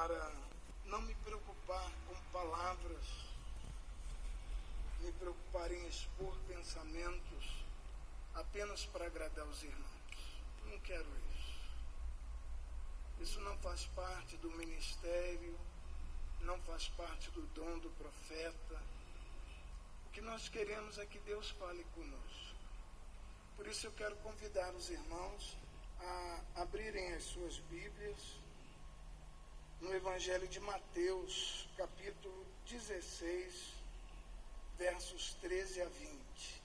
para não me preocupar com palavras, me preocupar em expor pensamentos apenas para agradar os irmãos. Eu não quero isso. Isso não faz parte do ministério, não faz parte do dom do profeta. O que nós queremos é que Deus fale conosco. Por isso eu quero convidar os irmãos a abrirem as suas Bíblias no Evangelho de Mateus, capítulo 16, versos 13 a 20.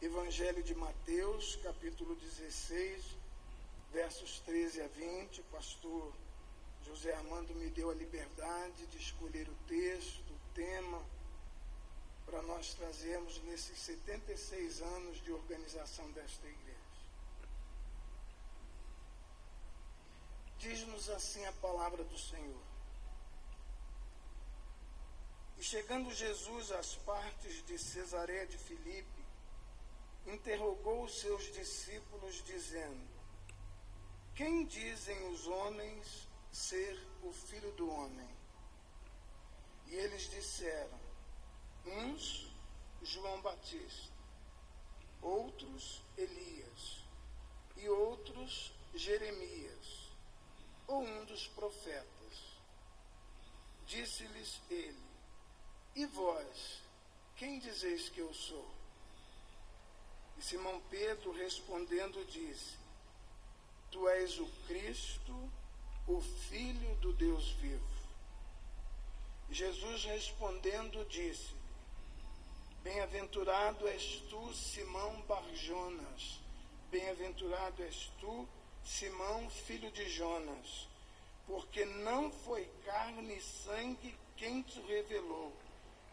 Evangelho de Mateus, capítulo 16, versos 13 a 20. O pastor José Armando me deu a liberdade de escolher o texto, o tema, para nós trazermos nesses 76 anos de organização desta igreja. Diz-nos assim a palavra do Senhor. E chegando Jesus às partes de Cesareia de Filipe, interrogou os seus discípulos, dizendo: Quem dizem os homens ser o Filho do Homem? E eles disseram: uns, João Batista, outros, Elias, e outros, Jeremias, ou um dos profetas. Disse-lhes ele: E vós, quem dizeis que eu sou? E Simão Pedro respondendo disse: Tu és o Cristo, o Filho do Deus vivo. E Jesus respondendo disse: Bem-aventurado és tu, Simão Bar-Jonas, bem-aventurado és tu, Simão, filho de Jonas, porque não foi carne e sangue quem te revelou,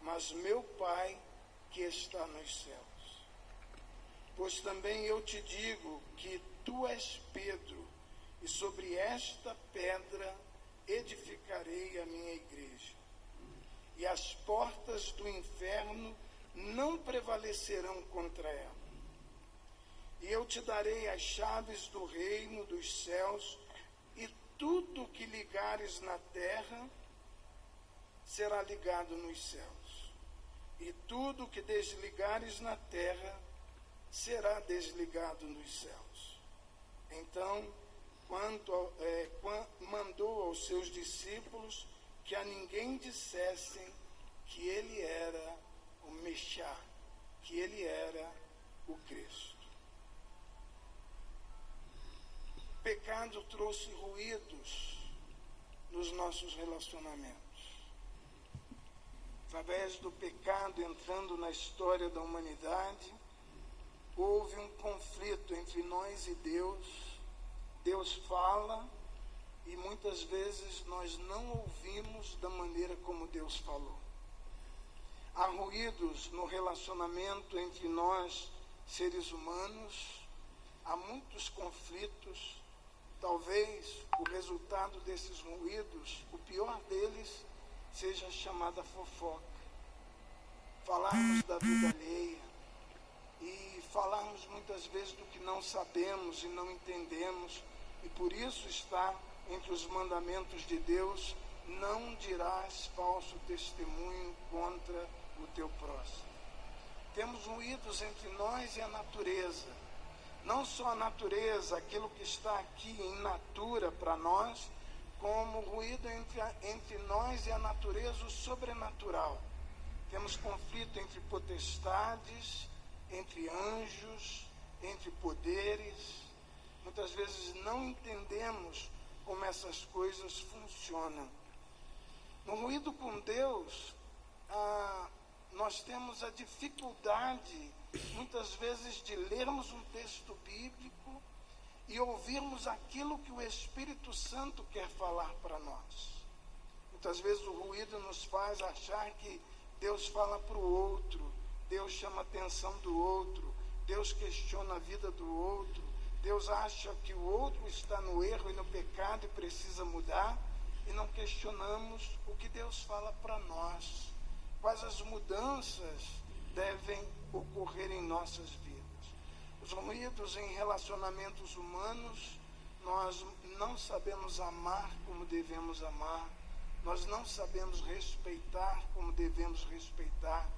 mas meu Pai que está nos céus. Pois também eu te digo que tu és Pedro, e sobre esta pedra edificarei a minha igreja. E as portas do inferno não prevalecerão contra ela. E eu te darei as chaves do reino dos céus, e tudo que ligares na terra será ligado nos céus. E tudo que desligares na terra será desligado nos céus. Então, mandou aos seus discípulos que a ninguém dissessem que ele era o Messias, que ele era o Cristo. O pecado trouxe ruídos nos nossos relacionamentos. Através do pecado entrando na história da humanidade, houve um conflito entre nós e Deus. Deus fala e muitas vezes nós não ouvimos da maneira como Deus falou. Há ruídos no relacionamento entre nós, seres humanos, há muitos conflitos. Talvez o resultado desses ruídos, o pior deles, seja a chamada fofoca. Falarmos da vida alheia e falarmos muitas vezes do que não sabemos e não entendemos, e por isso está entre os mandamentos de Deus: não dirás falso testemunho contra o teu próximo. Temos ruídos entre nós e a natureza. Não só a natureza, aquilo que está aqui em natura para nós, como ruído entre nós e a natureza, o sobrenatural. Temos conflito entre potestades, entre anjos, entre poderes. Muitas vezes não entendemos como essas coisas funcionam. No ruído com Deus, nós temos a dificuldade, muitas vezes, de lermos um texto bíblico e ouvirmos aquilo que o Espírito Santo quer falar para nós. Muitas vezes o ruído nos faz achar que Deus fala para o outro, Deus chama a atenção do outro, Deus questiona a vida do outro, Deus acha que o outro está no erro e no pecado e precisa mudar, e não questionamos o que Deus fala para nós. Quais as mudanças devem ocorrer em nossas vidas. O Os ruídos em relacionamentos humanos, nós não sabemos amar como devemos amar, nós não sabemos respeitar como devemos respeitar,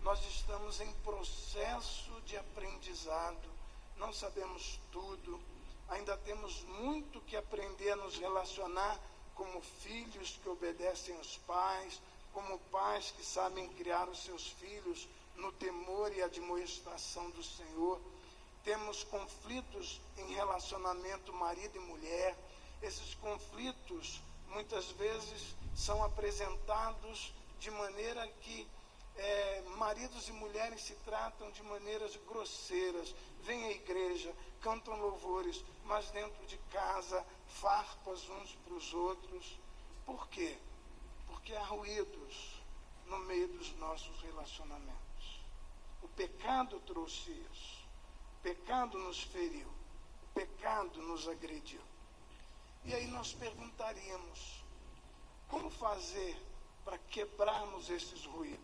nós estamos em processo de aprendizado, não sabemos tudo, ainda temos muito que aprender a nos relacionar como filhos que obedecem aos pais, como pais que sabem criar os seus filhos no temor e admoestação do Senhor. Temos conflitos em relacionamento marido e mulher. Esses conflitos muitas vezes são apresentados de maneira que maridos e mulheres se tratam de maneiras grosseiras. Vêm à igreja, cantam louvores, mas dentro de casa, farpas uns para os outros. Por quê? Porque há ruídos no meio dos nossos relacionamentos. O pecado trouxe isso. O pecado nos feriu. O pecado nos agrediu. E aí nós perguntaríamos, como fazer para quebrarmos esses ruídos?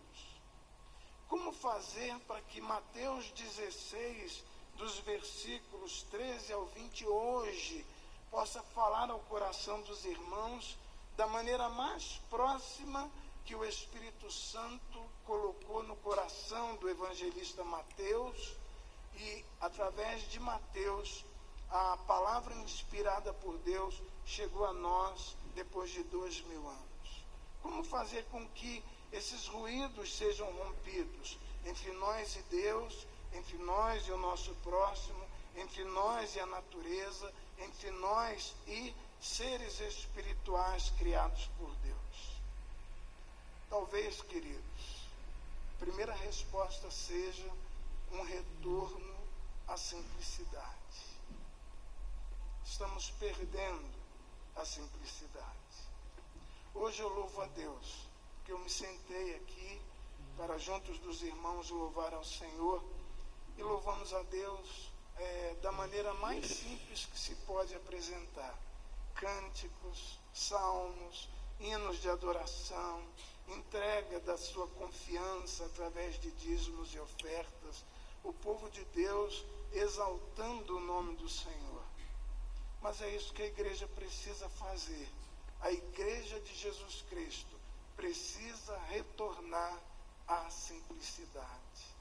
Como fazer para que Mateus 16, dos versículos 13 ao 20, hoje, possa falar ao coração dos irmãos da maneira mais próxima que o Espírito Santo colocou no coração do evangelista Mateus, e através de Mateus, a palavra inspirada por Deus chegou a nós depois de 2000 anos. Como fazer com que esses ruídos sejam rompidos entre nós e Deus, entre nós e o nosso próximo, entre nós e a natureza, entre nós e seres espirituais criados por Deus? Talvez, queridos, a primeira resposta seja um retorno à simplicidade. Estamos perdendo a simplicidade. Hoje eu louvo a Deus, porque eu me sentei aqui para juntos dos irmãos louvar ao Senhor, e louvamos a Deus da maneira mais simples que se pode apresentar. Cânticos, salmos, hinos de adoração, entrega da sua confiança através de dízimos e ofertas, o povo de Deus exaltando o nome do Senhor. Mas é isso que a igreja precisa fazer. A igreja de Jesus Cristo precisa retornar à simplicidade.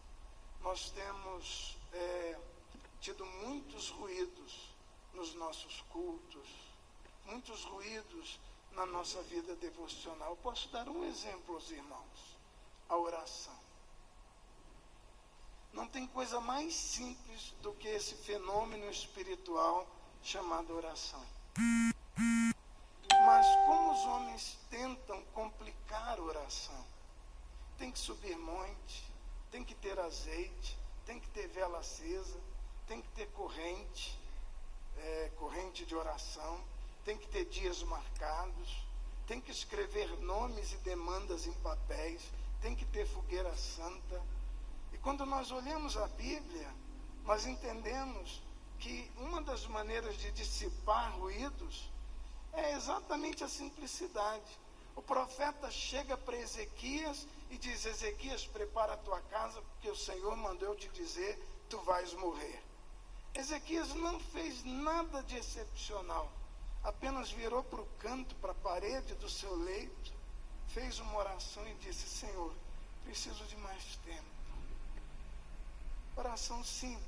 Nós temos tido muitos ruídos nos nossos cultos, muitos ruídos na nossa vida devocional. Eu posso dar um exemplo aos irmãos: a oração. Não tem coisa mais simples do que esse fenômeno espiritual chamado oração. Mas como os homens tentam complicar a oração? Tem que subir monte, tem que ter azeite, tem que ter vela acesa, tem que ter corrente de oração, tem que ter dias marcados, tem que escrever nomes e demandas em papéis, tem que ter fogueira santa. E quando nós olhamos a Bíblia, nós entendemos que uma das maneiras de dissipar ruídos é exatamente a simplicidade. O profeta chega para Ezequias e diz: Ezequias, prepara a tua casa, porque o Senhor mandou eu te dizer, tu vais morrer. Ezequias não fez nada de excepcional, apenas virou para o canto, para a parede do seu leito, fez uma oração e disse: Senhor, preciso de mais tempo. Oração simples.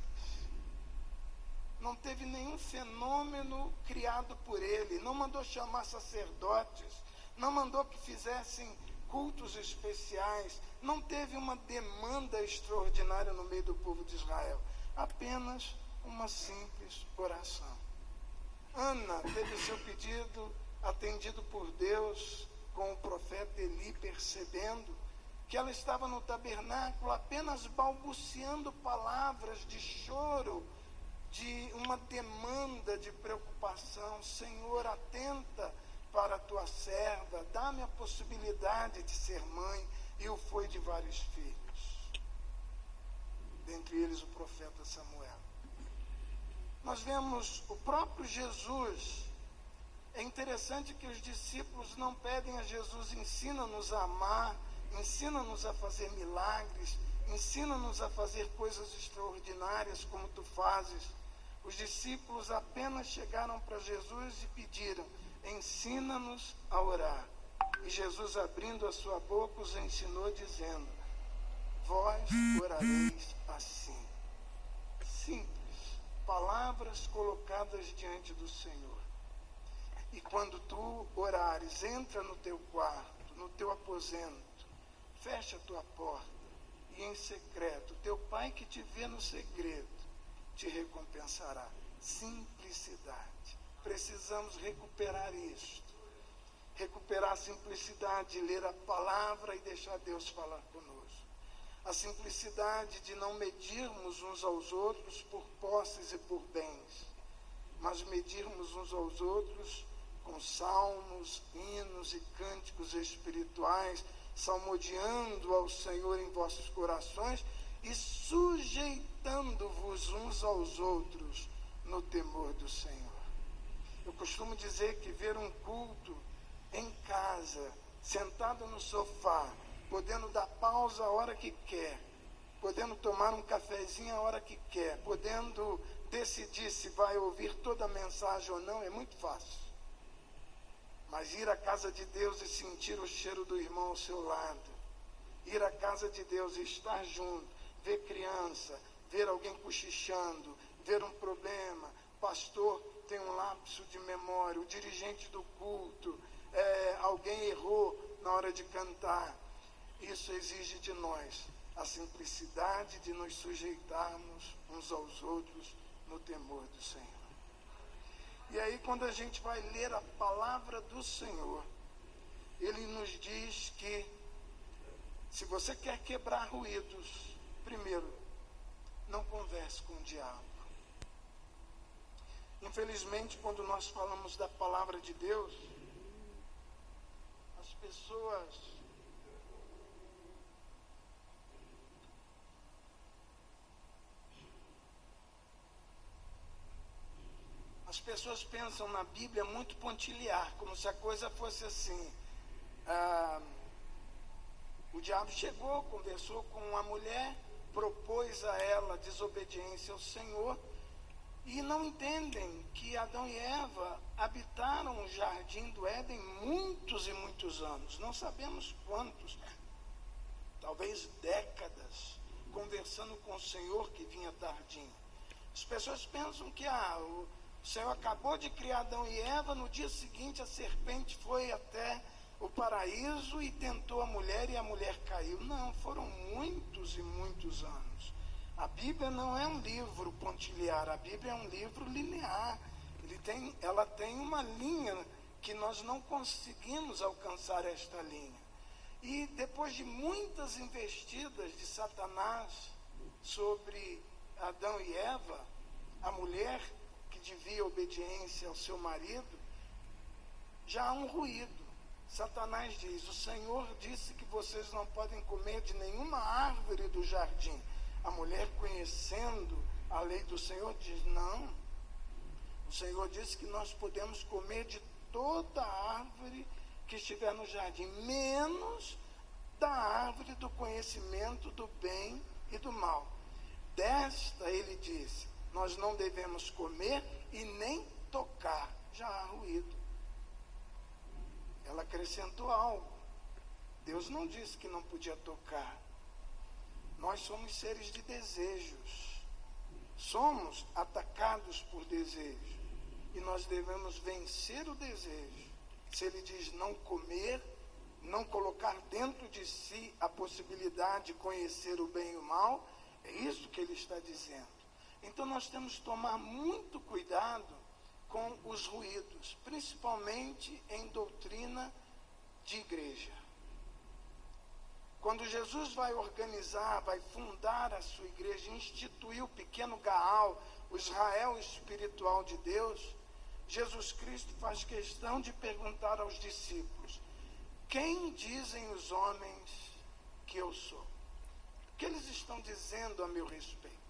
Não teve nenhum fenômeno criado por ele, não mandou chamar sacerdotes, não mandou que fizessem cultos especiais, não teve uma demanda extraordinária no meio do povo de Israel, apenas uma simples oração. Ana teve seu pedido atendido por Deus com o profeta Eli, percebendo que ela estava no tabernáculo apenas balbuciando palavras de choro, de uma demanda de preocupação. Senhor, atenta para a tua serva, dá-me a possibilidade de ser mãe. E o foi de vários filhos, dentre eles o profeta Samuel. Nós vemos o próprio Jesus. É interessante que os discípulos não pedem a Jesus: ensina-nos a amar, ensina-nos a fazer milagres, ensina-nos a fazer coisas extraordinárias como tu fazes. Os discípulos apenas chegaram para Jesus e pediram: ensina-nos a orar. E Jesus, abrindo a sua boca, os ensinou, dizendo: vós orareis assim. Simples, palavras colocadas diante do Senhor. E quando tu orares, entra no teu quarto, no teu aposento, fecha a tua porta, e em secreto, teu Pai que te vê no segredo, te recompensará. Simplicidade. Precisamos recuperar isto. Recuperar a simplicidade de ler a palavra e deixar Deus falar conosco. A simplicidade de não medirmos uns aos outros por posses e por bens, mas medirmos uns aos outros com salmos, hinos e cânticos espirituais, salmodiando ao Senhor em vossos corações e sujeitando-vos uns aos outros no temor do Senhor. Eu costumo dizer que ver um culto em casa, sentado no sofá, podendo dar pausa a hora que quer, podendo tomar um cafezinho a hora que quer, podendo decidir se vai ouvir toda a mensagem ou não, é muito fácil. Mas ir à casa de Deus e sentir o cheiro do irmão ao seu lado, ir à casa de Deus e estar junto, ver criança, ver alguém cochichando, ver um problema, pastor tem um lapso de memória, o dirigente do culto, alguém errou na hora de cantar. Isso exige de nós a simplicidade de nos sujeitarmos uns aos outros no temor do Senhor. E aí, quando a gente vai ler a palavra do Senhor, Ele nos diz que se você quer quebrar ruídos, primeiro, não converse com o diabo. Infelizmente, quando nós falamos da palavra de Deus, as pessoas pensam na Bíblia muito pontilhar, como se a coisa fosse assim. O diabo chegou, conversou com uma mulher, propôs a ela desobediência ao Senhor, e não entendem que Adão e Eva habitaram o jardim do Éden muitos e muitos anos, não sabemos quantos, talvez décadas, conversando com o Senhor que vinha tardinho. As pessoas pensam que o Senhor acabou de criar Adão e Eva, no dia seguinte a serpente foi até o paraíso e tentou a mulher e a mulher caiu. Não, foram muitos e muitos anos. A Bíblia não é um livro pontilhar, a Bíblia é um livro linear. Ela tem uma linha que nós não conseguimos alcançar esta linha. E depois de muitas investidas de Satanás sobre Adão e Eva, a mulher que devia obediência ao seu marido, já há um ruído. Satanás diz: o Senhor disse que vocês não podem comer de nenhuma árvore do jardim. A mulher, conhecendo a lei do Senhor, diz: não, o Senhor disse que nós podemos comer de toda árvore que estiver no jardim, menos da árvore do conhecimento do bem e do mal. Desta, ele disse, nós não devemos comer e nem tocar. Já há ruído. Ela acrescentou algo. Deus não disse que não podia tocar. Nós somos seres de desejos. Somos atacados por desejo. E nós devemos vencer o desejo. Se ele diz não comer, não colocar dentro de si a possibilidade de conhecer o bem e o mal, é isso que ele está dizendo. Então nós temos que tomar muito cuidado com os ruídos, principalmente em doutrina de igreja. Quando Jesus vai organizar, vai fundar a sua igreja, instituir o pequeno Gaal, o Israel espiritual de Deus, Jesus Cristo faz questão de perguntar aos discípulos: quem dizem os homens que eu sou? O que eles estão dizendo a meu respeito?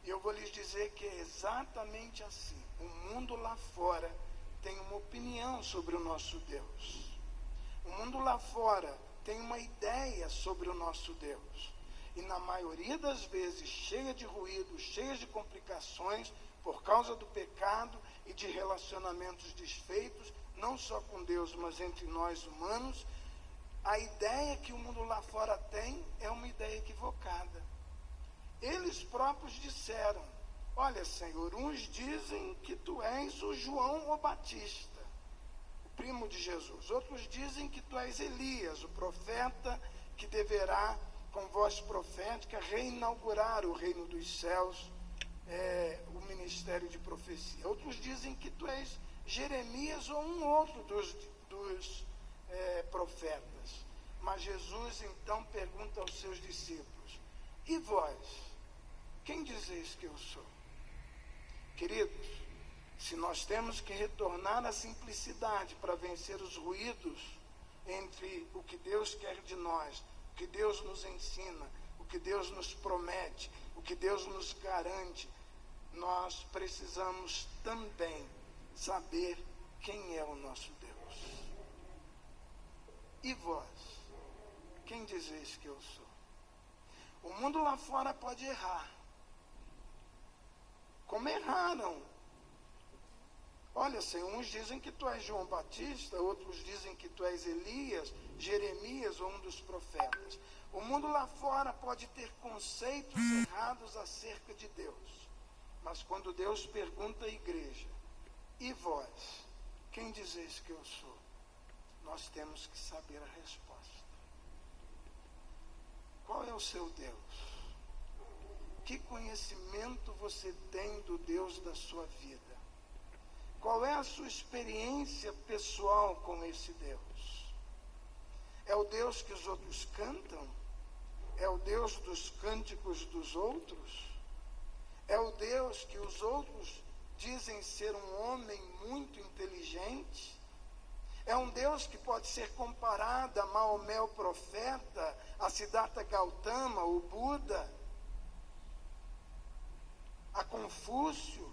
E eu vou lhes dizer que é exatamente assim. O mundo lá fora tem uma opinião sobre o nosso Deus. O mundo lá fora tem uma ideia sobre o nosso Deus. e na maioria das vezes cheia de ruído, cheia de complicações, por causa do pecado e de relacionamentos desfeitos, não só com Deus, mas entre nós humanos, a ideia que o mundo lá fora tem é uma ideia equivocada. Eles próprios disseram: olha, Senhor, uns dizem que tu és o João o Batista, o primo de Jesus. Outros dizem que tu és Elias, o profeta que deverá, com voz profética, reinaugurar o reino dos céus, o ministério de profecia. Outros dizem que tu és Jeremias ou um outro dos profetas. Mas Jesus então pergunta aos seus discípulos: e vós, quem dizeis que eu sou? Queridos, se nós temos que retornar à simplicidade para vencer os ruídos entre o que Deus quer de nós, o que Deus nos ensina, o que Deus nos promete, o que Deus nos garante, nós precisamos também saber quem é o nosso Deus. E vós, quem dizeis que eu sou? O mundo lá fora pode errar, como erraram. Olha, Senhor, uns dizem que tu és João Batista, outros dizem que tu és Elias, Jeremias ou um dos profetas. O mundo lá fora pode ter conceitos errados acerca de Deus. Mas quando Deus pergunta à igreja: e vós, quem dizeis que eu sou? Nós temos que saber a resposta. Qual é o seu Deus? Que conhecimento você tem do Deus da sua vida? Qual é a sua experiência pessoal com esse Deus? É o Deus que os outros cantam? É o Deus dos cânticos dos outros? É o Deus que os outros dizem ser um homem muito inteligente? É um Deus que pode ser comparado a Maomé o profeta, a Siddhartha Gautama, o Buda, a Confúcio?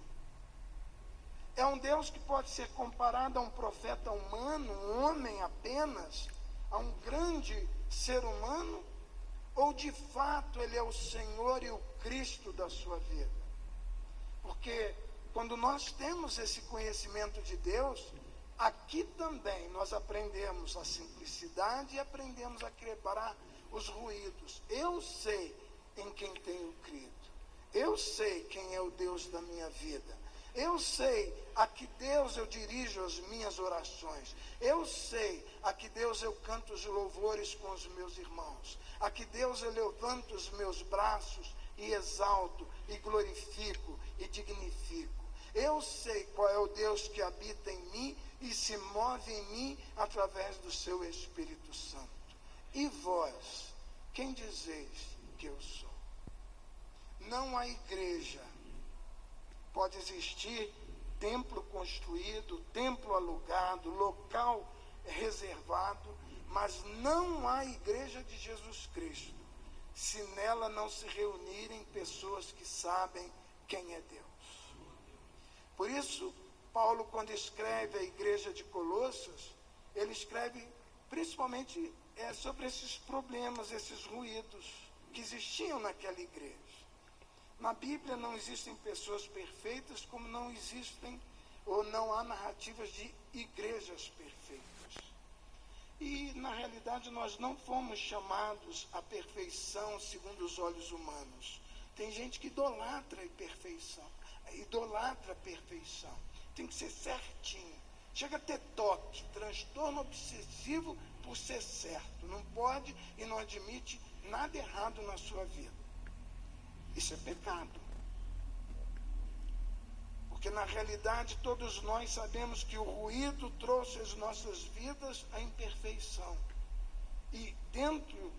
É um Deus que pode ser comparado a um profeta humano, um homem apenas, a um grande ser humano? Ou de fato ele é o Senhor e o Cristo da sua vida? Porque quando nós temos esse conhecimento de Deus, aqui também nós aprendemos a simplicidade e aprendemos a quebrar os ruídos. Eu sei em quem tenho crido. Eu sei quem é o Deus da minha vida. Eu sei a que Deus eu dirijo as minhas orações. Eu sei a que Deus eu canto os louvores com os meus irmãos. A que Deus eu levanto os meus braços e exalto, e glorifico, e dignifico. Eu sei qual é o Deus que habita em mim e se move em mim através do seu Espírito Santo. E vós, quem dizeis que eu sou? Não há igreja. Pode existir templo construído, templo alugado, local reservado, mas não há igreja de Jesus Cristo se nela não se reunirem pessoas que sabem quem é Deus. Por isso, Paulo, quando escreve a igreja de Colossos, ele escreve principalmente sobre esses problemas, esses ruídos que existiam naquela igreja. Na Bíblia não existem pessoas perfeitas, como não existem ou não há narrativas de igrejas perfeitas. E, na realidade, nós não fomos chamados à perfeição segundo os olhos humanos. Tem gente que idolatra a perfeição. Tem que ser certinho. Chega a ter toque, transtorno obsessivo por ser certo. Não pode e não admite nada errado na sua vida. Isso é pecado. Porque na realidade todos nós sabemos que o ruído trouxe às nossas vidas a imperfeição. E dentro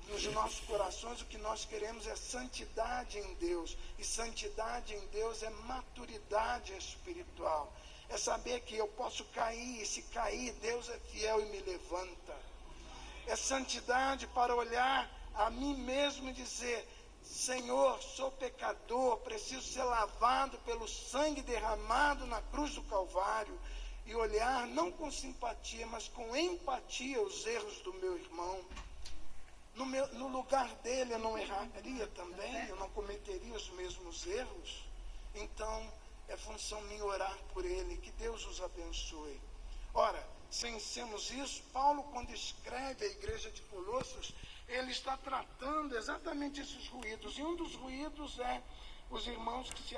dos nossos corações o que nós queremos é santidade em Deus. E santidade em Deus é maturidade espiritual. É saber que eu posso cair, e se cair, Deus é fiel e me levanta. É santidade para olhar a mim mesmo e dizer: Senhor, sou pecador, preciso ser lavado pelo sangue derramado na cruz do Calvário, e olhar não com simpatia, mas com empatia os erros do meu irmão. No lugar dele eu não erraria também, eu não cometeria os mesmos erros. Então, é função minha orar por ele, que Deus os abençoe. Ora, pensemos isso, Paulo, quando escreve a igreja de Colossos, ele está tratando exatamente esses ruídos, e um dos ruídos é os irmãos que se